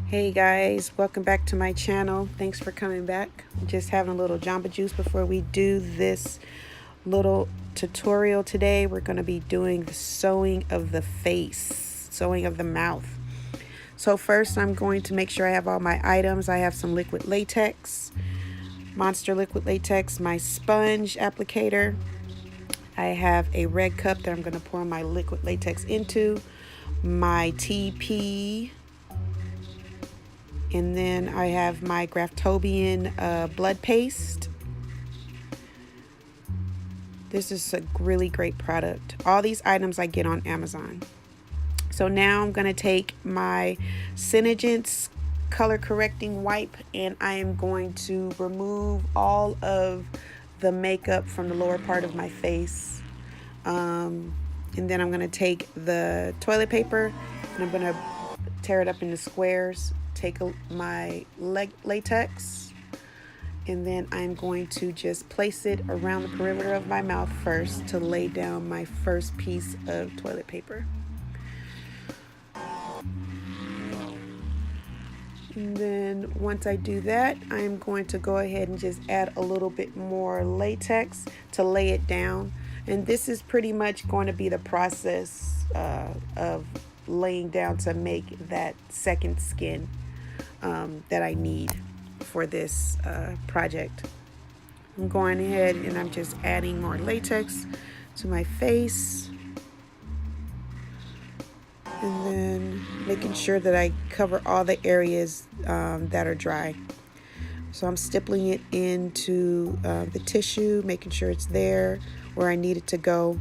Hey guys, welcome back to my channel. Thanks for coming back. Just having a little Jamba Juice before we do this little tutorial today. We're going to be doing the sewing of the face, sewing of the mouth. So first I'm going to make sure I have all my items. I have some liquid latex, Monster liquid latex, my sponge applicator. I have a red cup that I'm going to pour my liquid latex into, my TP, and then I have my Graftobian blood paste. This is a really great product. All these items I get on Amazon. So now I'm going to take my Senegence color correcting wipe and I am going to remove all of the makeup from the lower part of my face. And then I'm going to take the toilet paper and I'm going to tear it up into squares. Take my latex and then I'm going to just place it around the perimeter of my mouth first to lay down my first piece of toilet paper. And then once I do that, I'm going to go ahead and just add a little bit more latex to lay it down. And this is pretty much going to be the process of laying down to make that second skin that I need for this project. I'm going ahead and I'm just adding more latex to my face and then making sure that I cover all the areas that are dry. So I'm stippling it into the tissue, making sure it's there where I need it to go,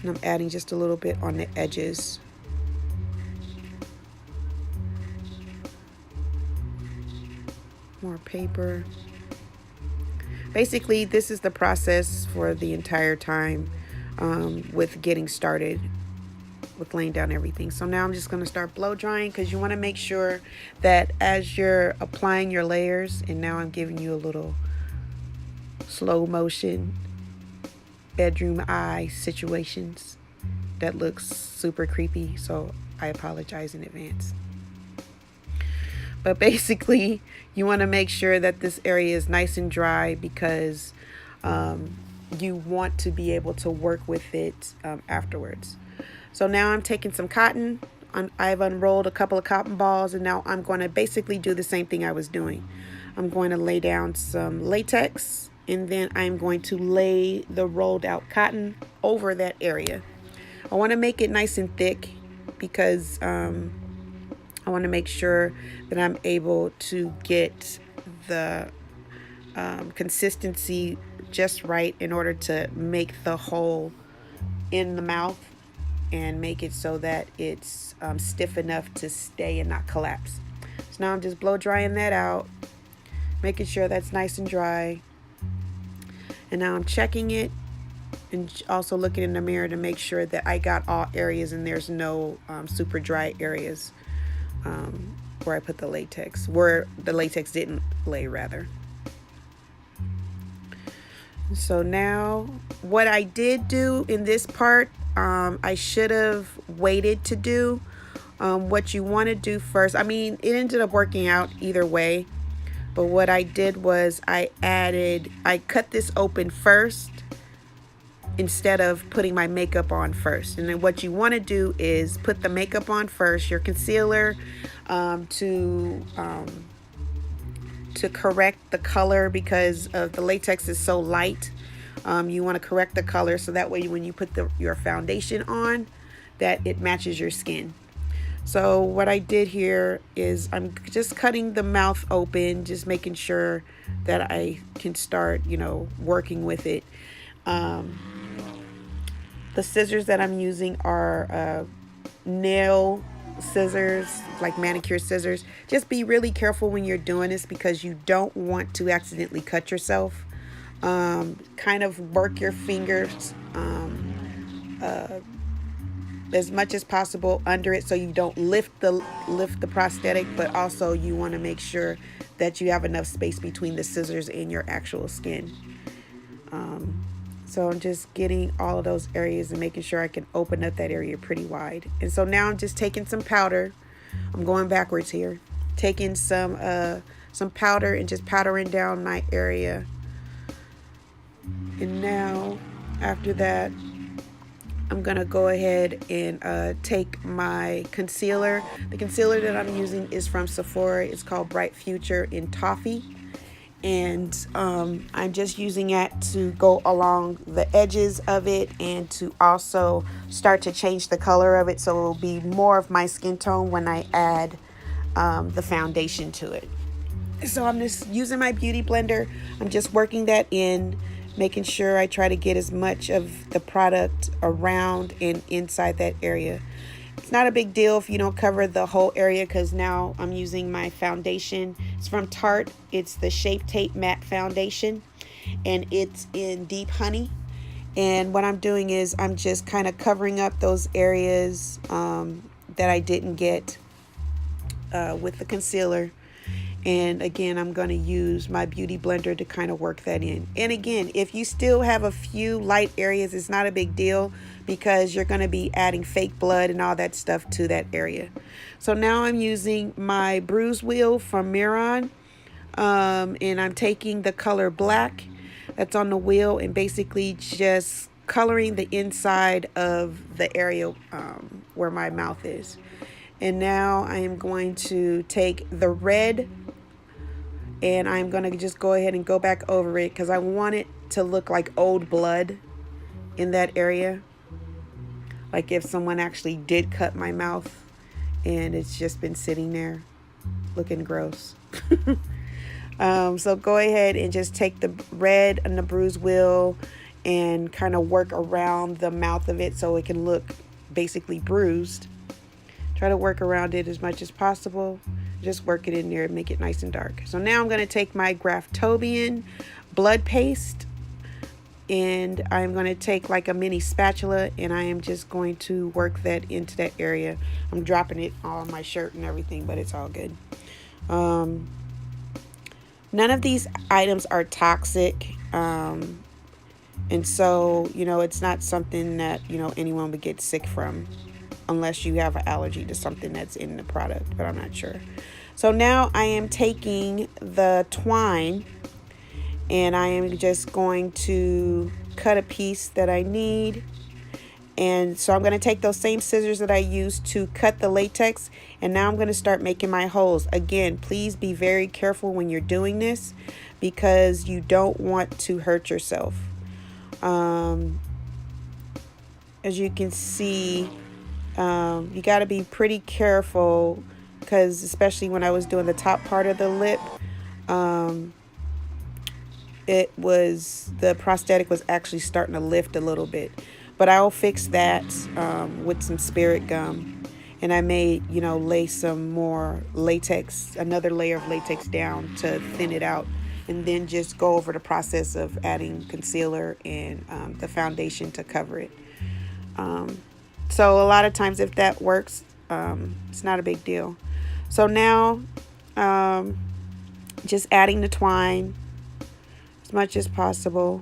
and I'm adding just a little bit on the edges. More paper. Basically, this is the process for the entire time with getting started with laying down everything. So now I'm just going to start blow drying because you want to make sure that as you're applying your layers, and now I'm giving you a little slow motion bedroom eye situations that looks super creepy, so I apologize in advance. But basically, you want to make sure that this area is nice and dry because you want to be able to work with it afterwards. So now I'm taking some cotton. I've unrolled a couple of cotton balls, and now I'm going to basically do the same thing I was doing. I'm going to lay down some latex, and then I'm going to lay the rolled out cotton over that area. I want to make it nice and thick because I want to make sure that I'm able to get the consistency just right in order to make the hole in the mouth and make it so that it's stiff enough to stay and not collapse. So now I'm just blow drying that out, making sure that's nice and dry. And now I'm checking it and also looking in the mirror to make sure that I got all areas and there's no super dry areas where I put the latex, where the latex didn't lay rather. So now what I did do in this part, I should have waited to do. What you want to do first, I mean, it ended up working out either way, but what I did was I cut this open first instead of putting my makeup on first. And then what you want to do is put the makeup on first, your concealer, to correct the color because of the latex is so light. You want to correct the color so that way when you put your foundation on, that it matches your skin. So what I did here is I'm just cutting the mouth open, just making sure that I can start, working with it. The scissors that I'm using are nail scissors, like manicure scissors. Just be really careful when you're doing this because you don't want to accidentally cut yourself. Kind of work your fingers as much as possible under it so you don't lift the prosthetic, but also you want to make sure that you have enough space between the scissors and your actual skin. So I'm just getting all of those areas and making sure I can open up that area pretty wide. And so now I'm just taking some powder. I'm going backwards here. Taking some powder and just powdering down my area. And now after that, I'm gonna go ahead and take my concealer. The concealer that I'm using is from Sephora. It's called Bright Future in Toffee. And I'm just using it to go along the edges of it and to also start to change the color of it so it will be more of my skin tone when I add the foundation to it. So I'm just using my beauty blender. I'm just working that in, making sure I try to get as much of the product around and inside that area. It's not a big deal if you don't cover the whole area, because now I'm using my foundation. It's from Tarte. It's the Shape Tape Matte Foundation, and it's in Deep Honey. And what I'm doing is I'm just kind of covering up those areas that I didn't get with the concealer. And again, I'm going to use my beauty blender to kind of work that in. And again, if you still have a few light areas, it's not a big deal, because you're going to be adding fake blood and all that stuff to that area. So now I'm using my bruise wheel from Mehron, and I'm taking the color black that's on the wheel and basically just coloring the inside of the area where my mouth is. And now I am going to take the red and I'm going to just go ahead and go back over it, because I want it to look like old blood in that area. Like if someone actually did cut my mouth and it's just been sitting there looking gross. So go ahead and just take the red and the bruise wheel and kind of work around the mouth of it so it can look basically bruised. Try to work around it as much as possible. Just work it in there and make it nice and dark. So now I'm going to take my Graftobian blood paste, and I'm going to take like a mini spatula, and I am just going to work that into that area. I'm dropping it on my shirt and everything, but it's all good. None of these items are toxic. And so, it's not something that, anyone would get sick from, unless you have an allergy to something that's in the product, but I'm not sure. So now I am taking the twine, and I am just going to cut a piece that I need. And so I'm going to take those same scissors that I used to cut the latex, and now I'm going to start making my holes. Again, please be very careful when you're doing this, because you don't want to hurt yourself. As you can see, you got to be pretty careful, because especially when I was doing the top part of the lip, the prosthetic was actually starting to lift a little bit. But I'll fix that with some spirit gum. And I may, lay some more latex, another layer of latex down to thin it out. And then just go over the process of adding concealer and the foundation to cover it. So a lot of times if that works, it's not a big deal. So now, just adding the twine as much as possible.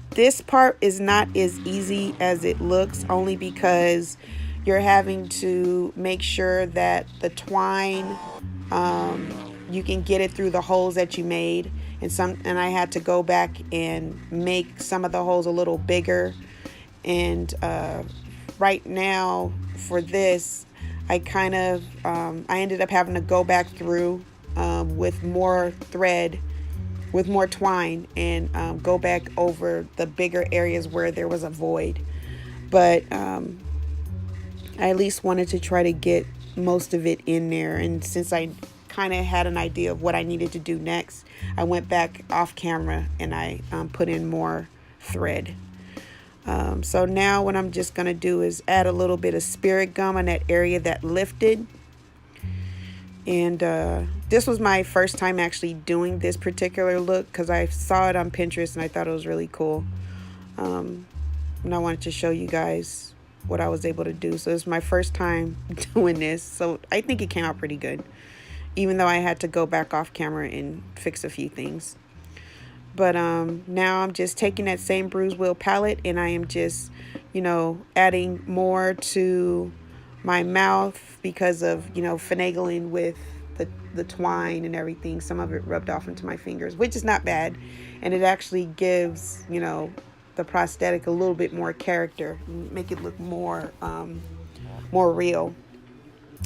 This part is not as easy as it looks, only because you're having to make sure that the twine, you can get it through the holes that you made. And I had to go back and make some of the holes a little bigger. And right now for this, I ended up having to go back through with more thread, with more twine, and go back over the bigger areas where there was a void. But I at least wanted to try to get most of it in there. And since I kind of had an idea of what I needed to do next, I went back off camera and I put in more thread. So now what I'm just going to do is add a little bit of spirit gum on that area that lifted. And this was my first time actually doing this particular look, because I saw it on Pinterest and I thought it was really cool. And I wanted to show you guys what I was able to do. So it's my first time doing this. So I think it came out pretty good, even though I had to go back off camera and fix a few things. But now I'm just taking that same bruise wheel palette, and I am just, adding more to my mouth because of, finagling with the twine and everything. Some of it rubbed off into my fingers, which is not bad. And it actually gives, the prosthetic a little bit more character, make it look more real.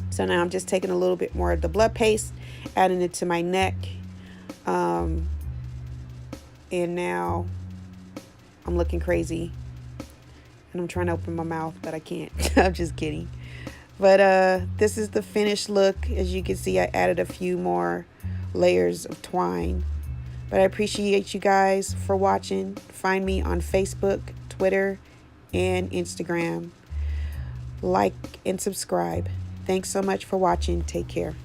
So now I'm just taking a little bit more of the blood paste, adding it to my neck. And now I'm looking crazy. And I'm trying to open my mouth, but I can't. I'm just kidding. But this is the finished look. As you can see, I added a few more layers of twine. But I appreciate you guys for watching. Find me on Facebook, Twitter, and Instagram. Like and subscribe. Thanks so much for watching. Take care.